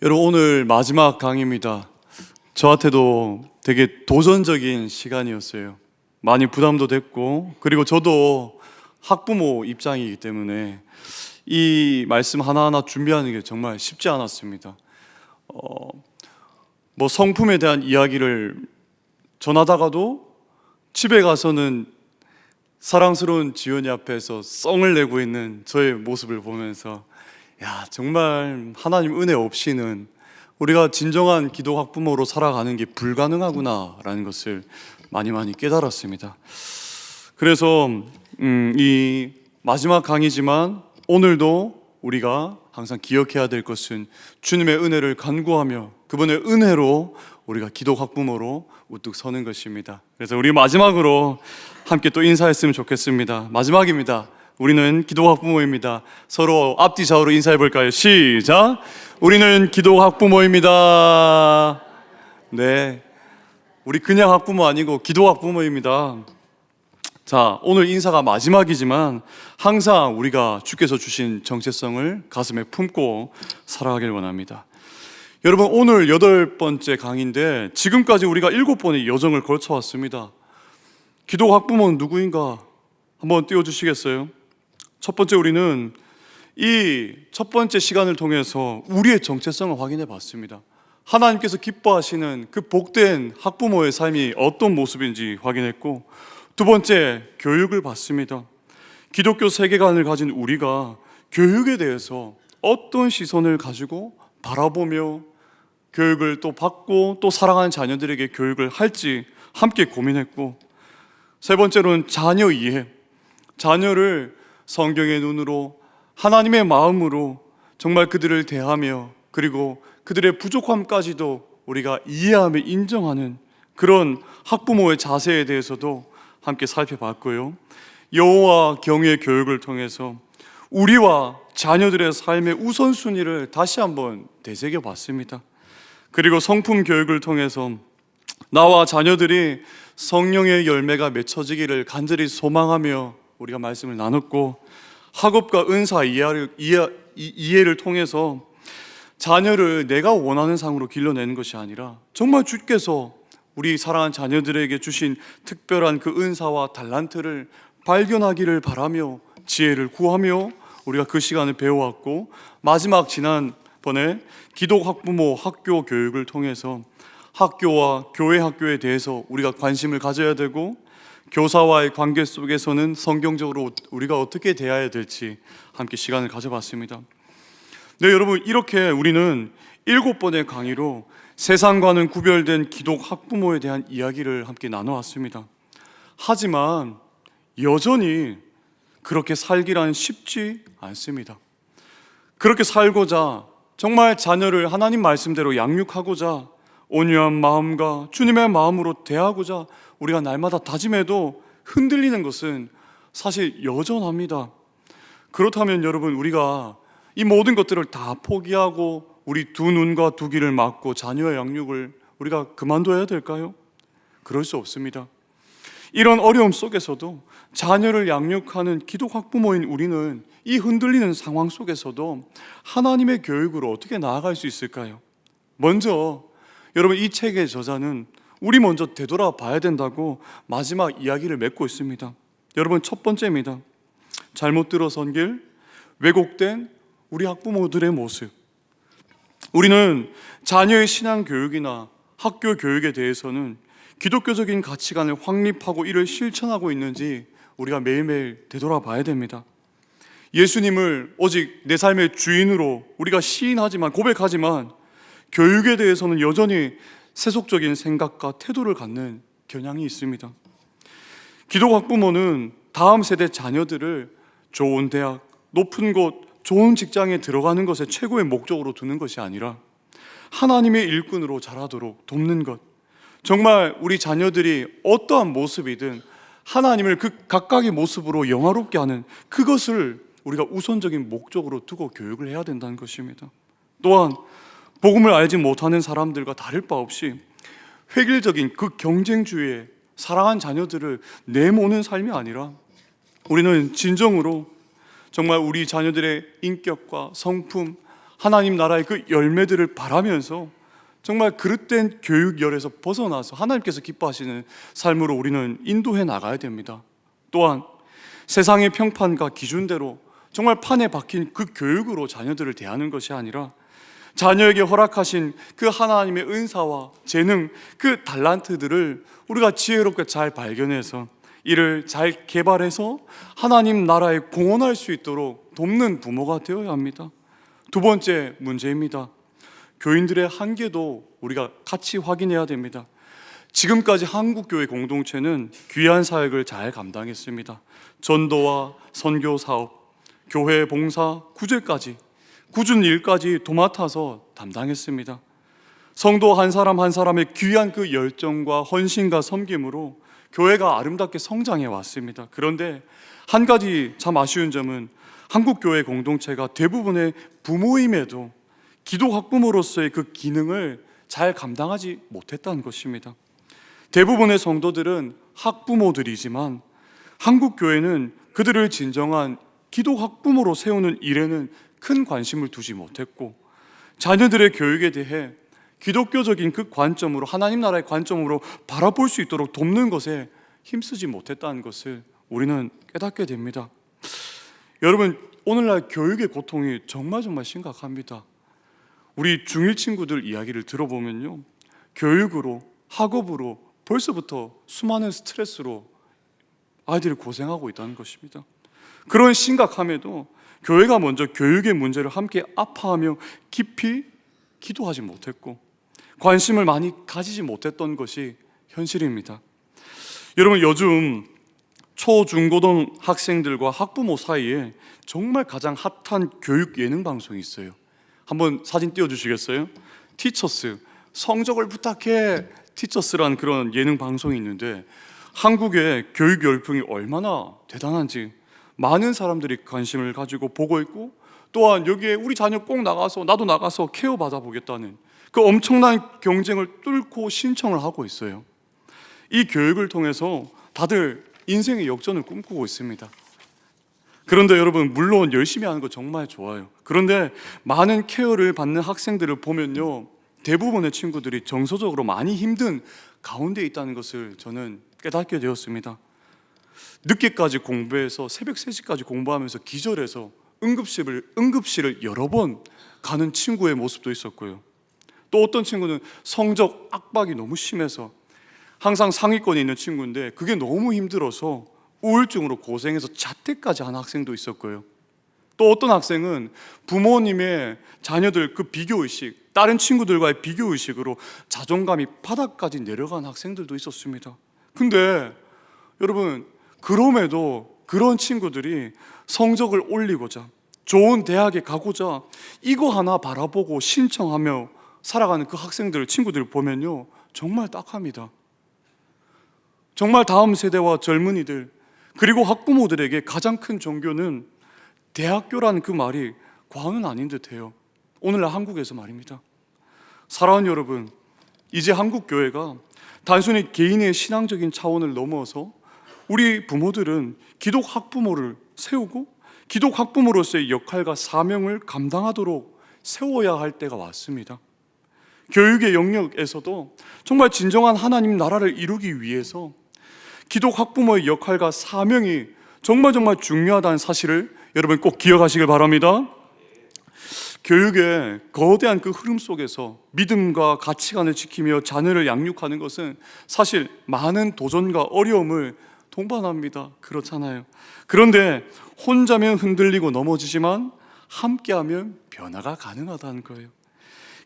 여러분, 오늘 마지막 강의입니다. 저한테도 되게 도전적인 시간이었어요. 많이 부담도 됐고, 그리고 저도 학부모 입장이기 때문에 이 말씀 하나하나 준비하는 게 정말 쉽지 않았습니다. 성품에 대한 이야기를 전하다가도 집에 가서는 사랑스러운 지연이 앞에서 썽을 내고 있는 저의 모습을 보면서 정말 하나님 은혜 없이는 우리가 진정한 기도 학부모로 살아가는 게 불가능하구나라는 것을 많이 깨달았습니다. 그래서 이 마지막 강의지만 오늘도 우리가 항상 기억해야 될 것은 주님의 은혜를 간구하며 그분의 은혜로 우리가 기도 학부모로 우뚝 서는 것입니다. 그래서 우리 마지막으로 함께 또 인사했으면 좋겠습니다. 마지막입니다. 우리는 기도 학부모입니다. 서로 앞뒤 좌우로 인사해 볼까요? 시작! 우리는 기도 학부모입니다. 네, 우리 그냥 학부모 아니고 기도 학부모입니다. 자, 오늘 인사가 마지막이지만 항상 우리가 주께서 주신 정체성을 가슴에 품고 살아가길 원합니다. 여러분, 오늘 8번째 강의인데 지금까지 우리가 7번의 여정을 거쳐왔습니다. 기도 학부모는 누구인가? 한번 띄워주시겠어요? 첫 번째, 우리는 이 첫 번째 시간을 통해서 우리의 정체성을 확인해 봤습니다. 하나님께서 기뻐하시는 그 복된 학부모의 삶이 어떤 모습인지 확인했고, 두 번째, 교육을 받습니다. 기독교 세계관을 가진 우리가 교육에 대해서 어떤 시선을 가지고 바라보며 교육을 또 받고 또 사랑하는 자녀들에게 교육을 할지 함께 고민했고, 세 번째로는 자녀 이해, 자녀를 성경의 눈으로 하나님의 마음으로 정말 그들을 대하며 그리고 그들의 부족함까지도 우리가 이해하며 인정하는 그런 학부모의 자세에 대해서도 함께 살펴봤고요. 여호와 경외의 교육을 통해서 우리와 자녀들의 삶의 우선순위를 다시 한번 되새겨 봤습니다. 그리고 성품 교육을 통해서 나와 자녀들이 성령의 열매가 맺혀지기를 간절히 소망하며 우리가 말씀을 나눴고, 학업과 은사 이해를 통해서 자녀를 내가 원하는 상으로 길러내는 것이 아니라 정말 주께서 우리 사랑하는 자녀들에게 주신 특별한 그 은사와 달란트를 발견하기를 바라며 지혜를 구하며 우리가 그 시간을 배워왔고, 마지막 지난번에 기도 학부모 학교 교육을 통해서 학교와 교회 학교에 대해서 우리가 관심을 가져야 되고, 교사와의 관계 속에서는 성경적으로 우리가 어떻게 대해야 될지 함께 시간을 가져봤습니다. 네, 여러분, 이렇게 우리는 7번의 강의로 세상과는 구별된 기독 학부모에 대한 이야기를 함께 나눠왔습니다. 하지만 여전히 그렇게 살기란 쉽지 않습니다. 그렇게 살고자, 정말 자녀를 하나님 말씀대로 양육하고자 온유한 마음과 주님의 마음으로 대하고자 우리가 날마다 다짐해도 흔들리는 것은 사실 여전합니다. 그렇다면 여러분, 우리가 이 모든 것들을 다 포기하고 우리 두 눈과 두 귀를 막고 자녀의 양육을 우리가 그만둬야 될까요? 그럴 수 없습니다. 이런 어려움 속에서도 자녀를 양육하는 기독 학부모인 우리는 이 흔들리는 상황 속에서도 하나님의 교육으로 어떻게 나아갈 수 있을까요? 먼저 여러분, 이 책의 저자는 우리 먼저 되돌아봐야 된다고 마지막 이야기를 맺고 있습니다. 여러분, 첫 번째입니다. 잘못 들어선 길, 왜곡된 우리 학부모들의 모습. 우리는 자녀의 신앙 교육이나 학교 교육에 대해서는 기독교적인 가치관을 확립하고 이를 실천하고 있는지 우리가 매일매일 되돌아봐야 됩니다. 예수님을 오직 내 삶의 주인으로 우리가 시인하지만, 고백하지만 교육에 대해서는 여전히 세속적인 생각과 태도를 갖는 경향이 있습니다. 기독 학부모는 다음 세대 자녀들을 좋은 대학, 높은 곳, 좋은 직장에 들어가는 것에 최고의 목적으로 두는 것이 아니라 하나님의 일꾼으로 자라도록 돕는 것, 정말 우리 자녀들이 어떠한 모습이든 하나님을 그 각각의 모습으로 영화롭게 하는 그것을 우리가 우선적인 목적으로 두고 교육을 해야 된다는 것입니다. 또한 복음을 알지 못하는 사람들과 다를 바 없이 획일적인 그 경쟁주의에 사랑한 자녀들을 내모는 삶이 아니라 우리는 진정으로 정말 우리 자녀들의 인격과 성품, 하나님 나라의 그 열매들을 바라면서 정말 그릇된 교육열에서 벗어나서 하나님께서 기뻐하시는 삶으로 우리는 인도해 나가야 됩니다. 또한 세상의 평판과 기준대로 정말 판에 박힌 그 교육으로 자녀들을 대하는 것이 아니라 자녀에게 허락하신 그 하나님의 은사와 재능, 그 달란트들을 우리가 지혜롭게 잘 발견해서 이를 잘 개발해서 하나님 나라에 공헌할 수 있도록 돕는 부모가 되어야 합니다. 두 번째 문제입니다. 교인들의 한계도 우리가 같이 확인해야 됩니다. 지금까지 한국교회 공동체는 귀한 사역을 잘 감당했습니다. 전도와 선교 사업, 교회 봉사, 구제까지 굳은 일까지 도맡아서 담당했습니다. 성도 한 사람 한 사람의 귀한 그 열정과 헌신과 섬김으로 교회가 아름답게 성장해 왔습니다. 그런데 한 가지 참 아쉬운 점은 한국교회 공동체가 대부분의 부모임에도 기독 학부모로서의 그 기능을 잘 감당하지 못했다는 것입니다. 대부분의 성도들은 학부모들이지만 한국교회는 그들을 진정한 기독 학부모로 세우는 일에는 큰 관심을 두지 못했고, 자녀들의 교육에 대해 기독교적인 그 관점으로, 하나님 나라의 관점으로 바라볼 수 있도록 돕는 것에 힘쓰지 못했다는 것을 우리는 깨닫게 됩니다. 여러분, 오늘날 교육의 고통이 정말 심각합니다. 우리 중1 친구들 이야기를 들어보면요, 교육으로, 학업으로 벌써부터 수많은 스트레스로 아이들이 고생하고 있다는 것입니다. 그런 심각함에도 교회가 먼저 교육의 문제를 함께 아파하며 깊이 기도하지 못했고 관심을 많이 가지지 못했던 것이 현실입니다. 여러분, 요즘 초, 중, 고등 학생들과 학부모 사이에 정말 가장 핫한 교육 예능 방송이 있어요. 한번 사진 띄워주시겠어요? 티처스, 성적을 부탁해 티처스라는 그런 예능 방송이 있는데, 한국의 교육 열풍이 얼마나 대단한지 많은 사람들이 관심을 가지고 보고 있고, 또한 여기에 우리 자녀 꼭 나가서, 나도 나가서 케어 받아보겠다는 그 엄청난 경쟁을 뚫고 신청을 하고 있어요. 이 교육을 통해서 다들 인생의 역전을 꿈꾸고 있습니다. 그런데 여러분, 물론 열심히 하는 거 정말 좋아요. 그런데 많은 케어를 받는 학생들을 보면요, 대부분의 친구들이 정서적으로 많이 힘든 가운데 있다는 것을 저는 깨닫게 되었습니다. 늦게까지 공부해서 새벽 3시까지 공부하면서 기절해서 응급실을 여러 번 가는 친구의 모습도 있었고요. 또 어떤 친구는 성적 압박이 너무 심해서 항상 상위권에 있는 친구인데 그게 너무 힘들어서 우울증으로 고생해서 자퇴까지 한 학생도 있었고요. 또 어떤 학생은 부모님의 자녀들 그 비교의식, 다른 친구들과의 비교의식으로 자존감이 바닥까지 내려간 학생들도 있었습니다. 근데 여러분, 그럼에도 그런 친구들이 성적을 올리고자, 좋은 대학에 가고자 이거 하나 바라보고 신청하며 살아가는 그 학생들, 친구들을 보면요, 정말 딱합니다. 정말 다음 세대와 젊은이들, 그리고 학부모들에게 가장 큰 종교는 대학교라는 그 말이 과언은 아닌 듯해요. 오늘날 한국에서 말입니다. 사랑하는 여러분, 이제 한국 교회가 단순히 개인의 신앙적인 차원을 넘어서 우리 부모들은 기독 학부모를 세우고 기독 학부모로서의 역할과 사명을 감당하도록 세워야 할 때가 왔습니다. 교육의 영역에서도 정말 진정한 하나님 나라를 이루기 위해서 기독 학부모의 역할과 사명이 정말 중요하다는 사실을 여러분 꼭 기억하시길 바랍니다. 교육의 거대한 그 흐름 속에서 믿음과 가치관을 지키며 자녀를 양육하는 것은 사실 많은 도전과 어려움을 동반합니다. 그렇잖아요. 그런데 혼자면 흔들리고 넘어지지만 함께하면 변화가 가능하다는 거예요.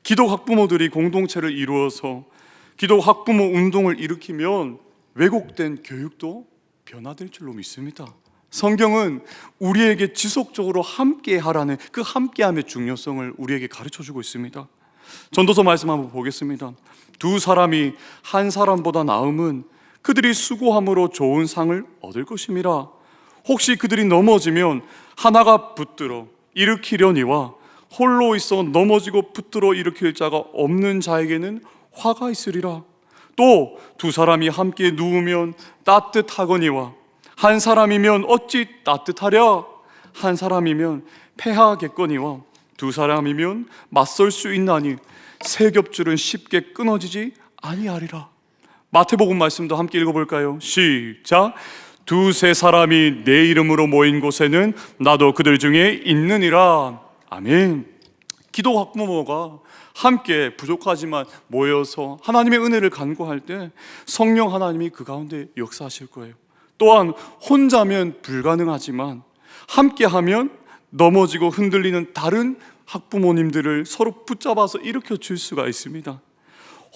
기독 학부모들이 공동체를 이루어서 기독 학부모 운동을 일으키면 왜곡된 교육도 변화될 줄로 믿습니다. 성경은 우리에게 지속적으로 함께하라는 그 함께함의 중요성을 우리에게 가르쳐주고 있습니다. 전도서 말씀 한번 보겠습니다. 두 사람이 한 사람보다 나음은 그들이 수고함으로 좋은 상을 얻을 것임이라. 혹시 그들이 넘어지면 하나가 붙들어 일으키려니와 홀로 있어 넘어지고 붙들어 일으킬 자가 없는 자에게는 화가 있으리라. 또 두 사람이 함께 누우면 따뜻하거니와 한 사람이면 어찌 따뜻하랴. 한 사람이면 패하겠거니와 두 사람이면 맞설 수 있나니 세 겹줄은 쉽게 끊어지지 아니하리라. 마태복음 말씀도 함께 읽어볼까요? 시작. 두세 사람이 내 이름으로 모인 곳에는 나도 그들 중에 있느니라. 아멘. 기도 학부모가 함께 부족하지만 모여서 하나님의 은혜를 간구할 때 성령 하나님이 그 가운데 역사하실 거예요. 또한 혼자면 불가능하지만 함께하면 넘어지고 흔들리는 다른 학부모님들을 서로 붙잡아서 일으켜 줄 수가 있습니다.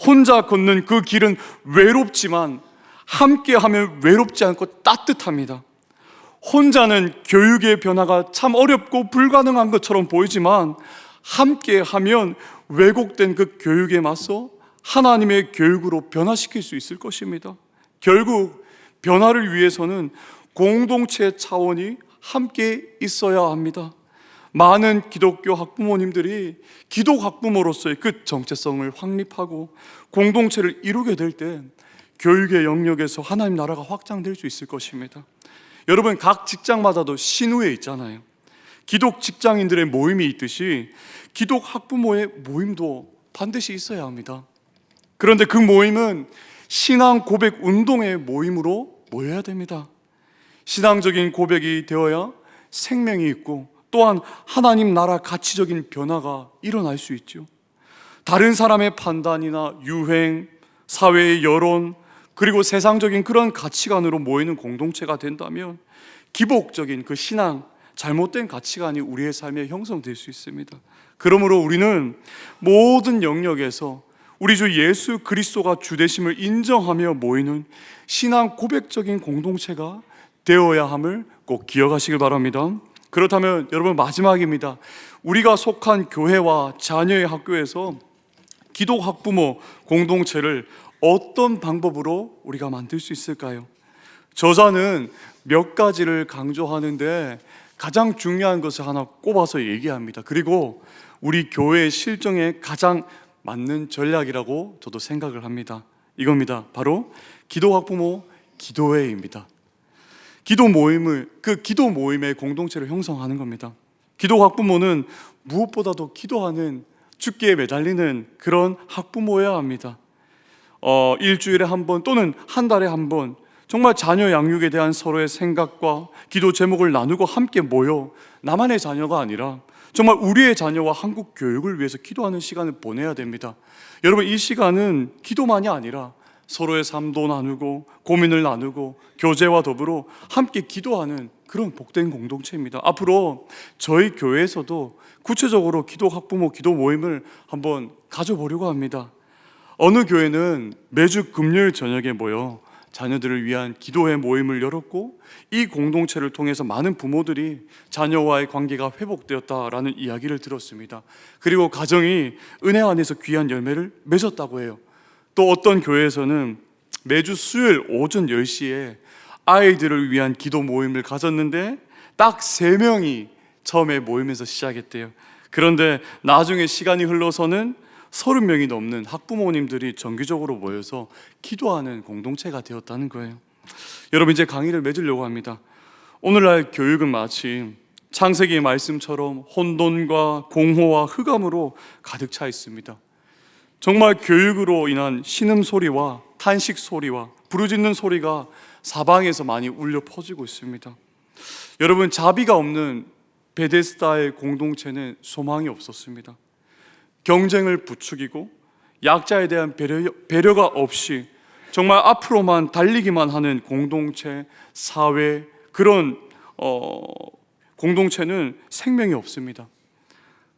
혼자 걷는 그 길은 외롭지만 함께하면 외롭지 않고 따뜻합니다. 혼자는 교육의 변화가 참 어렵고 불가능한 것처럼 보이지만 함께하면 왜곡된 그 교육에 맞서 하나님의 교육으로 변화시킬 수 있을 것입니다. 결국 변화를 위해서는 공동체 차원이 함께 있어야 합니다. 많은 기독교 학부모님들이 기도 학부모로서의 그 정체성을 확립하고 공동체를 이루게 될 때 교육의 영역에서 하나님 나라가 확장될 수 있을 것입니다. 여러분, 각 직장마다도 신우회 있잖아요. 기독 직장인들의 모임이 있듯이 기독 학부모의 모임도 반드시 있어야 합니다. 그런데 그 모임은 신앙 고백 운동의 모임으로 모여야 됩니다. 신앙적인 고백이 되어야 생명이 있고 또한 하나님 나라 가치적인 변화가 일어날 수 있죠. 다른 사람의 판단이나 유행, 사회의 여론, 그리고 세상적인 그런 가치관으로 모이는 공동체가 된다면 기복적인 그 신앙, 잘못된 가치관이 우리의 삶에 형성될 수 있습니다. 그러므로 우리는 모든 영역에서 우리 주 예수 그리스도가 주 되심을 인정하며 모이는 신앙 고백적인 공동체가 되어야 함을 꼭 기억하시길 바랍니다. 그렇다면 여러분, 마지막입니다. 우리가 속한 교회와 자녀의 학교에서 기독 학부모 공동체를 어떤 방법으로 우리가 만들 수 있을까요? 저자는 몇 가지를 강조하는데 가장 중요한 것을 하나 꼽아서 얘기합니다. 그리고 우리 교회의 실정에 가장 맞는 전략이라고 저도 생각을 합니다. 이겁니다. 바로 기도 학부모 기도회입니다. 기도 모임의 공동체를 형성하는 겁니다. 기도 학부모는 무엇보다도 기도하는 주기에 매달리는 그런 학부모여야 합니다. 일주일에 한 번 또는 한 달에 한 번 정말 자녀 양육에 대한 서로의 생각과 기도 제목을 나누고 함께 모여 나만의 자녀가 아니라 정말 우리의 자녀와 한국 교육을 위해서 기도하는 시간을 보내야 됩니다. 여러분, 이 시간은 기도만이 아니라 서로의 삶도 나누고 고민을 나누고 교제와 더불어 함께 기도하는 그런 복된 공동체입니다. 앞으로 저희 교회에서도 구체적으로 기도 학부모 기도 모임을 한번 가져보려고 합니다. 어느 교회는 매주 금요일 저녁에 모여 자녀들을 위한 기도회 모임을 열었고 이 공동체를 통해서 많은 부모들이 자녀와의 관계가 회복되었다라는 이야기를 들었습니다. 그리고 가정이 은혜 안에서 귀한 열매를 맺었다고 해요. 또 어떤 교회에서는 매주 수요일 오전 10시에 아이들을 위한 기도 모임을 가졌는데 딱 3명이 처음에 모임에서 시작했대요. 그런데 나중에 시간이 흘러서는 30명이 넘는 학부모님들이 정기적으로 모여서 기도하는 공동체가 되었다는 거예요. 여러분, 이제 강의를 맺으려고 합니다. 오늘날 교육은 마치 창세기의 말씀처럼 혼돈과 공허와 흑암으로 가득 차 있습니다. 정말 교육으로 인한 신음소리와 탄식소리와 부르짖는 소리가 사방에서 많이 울려 퍼지고 있습니다. 여러분, 자비가 없는 베데스다의 공동체는 소망이 없었습니다. 경쟁을 부추기고 약자에 대한 배려가 없이 정말 앞으로만 달리기만 하는 공동체, 사회, 그런 공동체는 생명이 없습니다.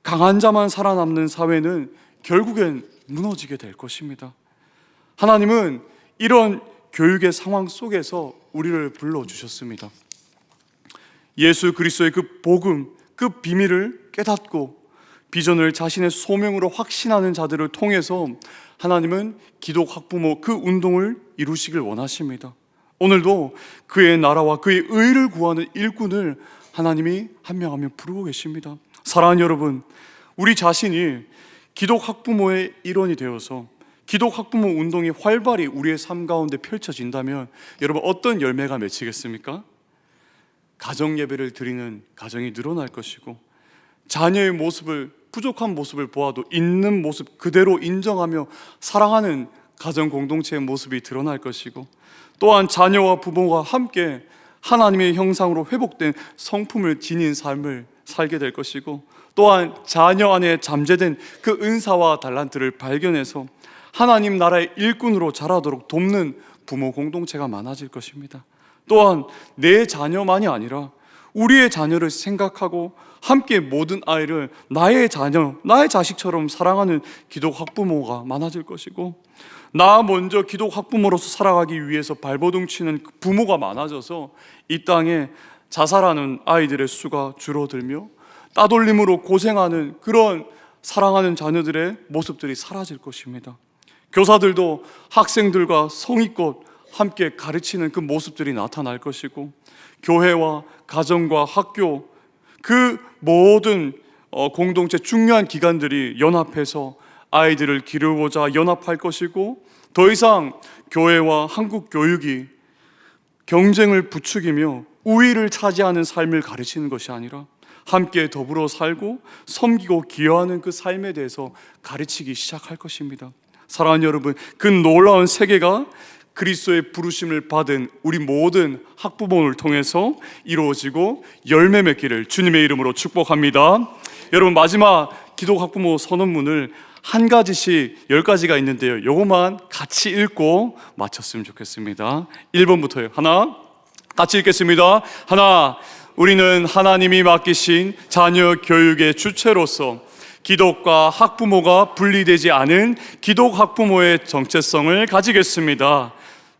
강한 자만 살아남는 사회는 결국엔 무너지게 될 것입니다. 하나님은 이런 교육의 상황 속에서 우리를 불러주셨습니다. 예수 그리스도의 그 복음, 그 비밀을 깨닫고 비전을 자신의 소명으로 확신하는 자들을 통해서 하나님은 기독 학부모 그 운동을 이루시길 원하십니다. 오늘도 그의 나라와 그의 의를 구하는 일꾼을 하나님이 한 명 한 명 부르고 계십니다. 사랑하는 여러분, 우리 자신이 기독 학부모의 일원이 되어서 기독 학부모 운동이 활발히 우리의 삶 가운데 펼쳐진다면 여러분, 어떤 열매가 맺히겠습니까? 가정 예배를 드리는 가정이 늘어날 것이고 자녀의 모습을, 부족한 모습을 보아도 있는 모습 그대로 인정하며 사랑하는 가정 공동체의 모습이 드러날 것이고, 또한 자녀와 부모가 함께 하나님의 형상으로 회복된 성품을 지닌 삶을 살게 될 것이고, 또한 자녀 안에 잠재된 그 은사와 달란트를 발견해서 하나님 나라의 일꾼으로 자라도록 돕는 부모 공동체가 많아질 것입니다. 또한 내 자녀만이 아니라 우리의 자녀를 생각하고 함께 모든 아이를 나의 자녀, 나의 자식처럼 사랑하는 기독 학부모가 많아질 것이고, 나 먼저 기독 학부모로서 살아가기 위해서 발버둥 치는 부모가 많아져서 이 땅에 자살하는 아이들의 수가 줄어들며 따돌림으로 고생하는 그런 사랑하는 자녀들의 모습들이 사라질 것입니다. 교사들도 학생들과 성의껏 함께 가르치는 그 모습들이 나타날 것이고, 교회와 가정과 학교, 그 모든 공동체 중요한 기관들이 연합해서 아이들을 기르고자 연합할 것이고, 더 이상 교회와 한국 교육이 경쟁을 부추기며 우위를 차지하는 삶을 가르치는 것이 아니라 함께 더불어 살고 섬기고 기여하는 그 삶에 대해서 가르치기 시작할 것입니다. 사랑하는 여러분, 그 놀라운 세계가 그리스도의 부르심을 받은 우리 모든 학부모를 통해서 이루어지고 열매 맺기를 주님의 이름으로 축복합니다. 여러분, 마지막 기독 학부모 선언문을 한 가지씩 10가지가 있는데요, 이것만 같이 읽고 마쳤으면 좋겠습니다. 1번부터요. 하나, 같이 읽겠습니다. 하나, 우리는 하나님이 맡기신 자녀 교육의 주체로서 기독과 학부모가 분리되지 않은 기독 학부모의 정체성을 가지겠습니다.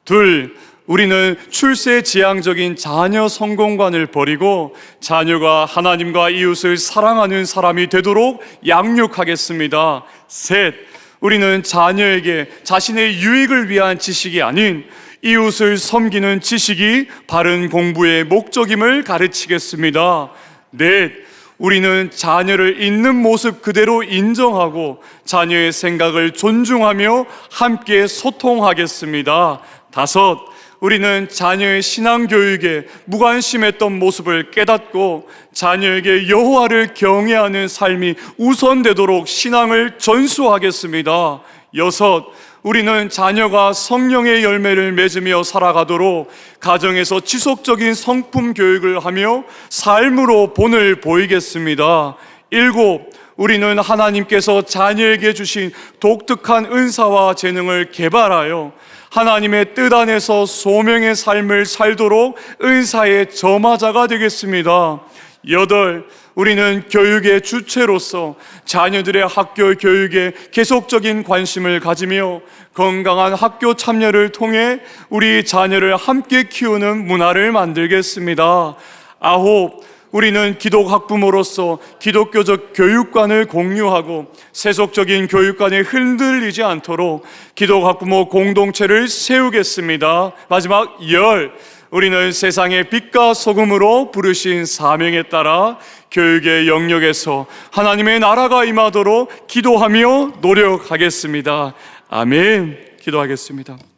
둘, 우리는 출세지향적인 자녀 성공관을 버리고 자녀가 하나님과 이웃을 사랑하는 사람이 되도록 양육하겠습니다. 셋, 우리는 자녀에게 자신의 유익을 위한 지식이 아닌 이웃을 섬기는 지식이 바른 공부의 목적임을 가르치겠습니다. 넷, 우리는 자녀를 있는 모습 그대로 인정하고 자녀의 생각을 존중하며 함께 소통하겠습니다. 다섯, 우리는 자녀의 신앙교육에 무관심했던 모습을 깨닫고 자녀에게 여호와를 경외하는 삶이 우선되도록 신앙을 전수하겠습니다. 여섯, 우리는 자녀가 성령의 열매를 맺으며 살아가도록 가정에서 지속적인 성품 교육을 하며 삶으로 본을 보이겠습니다. 일곱, 우리는 하나님께서 자녀에게 주신 독특한 은사와 재능을 개발하여 하나님의 뜻 안에서 소명의 삶을 살도록 은사의 저마자가 되겠습니다. 여덟, 우리는 교육의 주체로서 자녀들의 학교 교육에 계속적인 관심을 가지며 건강한 학교 참여를 통해 우리 자녀를 함께 키우는 문화를 만들겠습니다. 아홉, 우리는 기독 학부모로서 기독교적 교육관을 공유하고 세속적인 교육관에 흔들리지 않도록 기독 학부모 공동체를 세우겠습니다. 마지막 열, 우리는 세상의 빛과 소금으로 부르신 사명에 따라 교육의 영역에서 하나님의 나라가 임하도록 기도하며 노력하겠습니다. 아멘. 기도하겠습니다.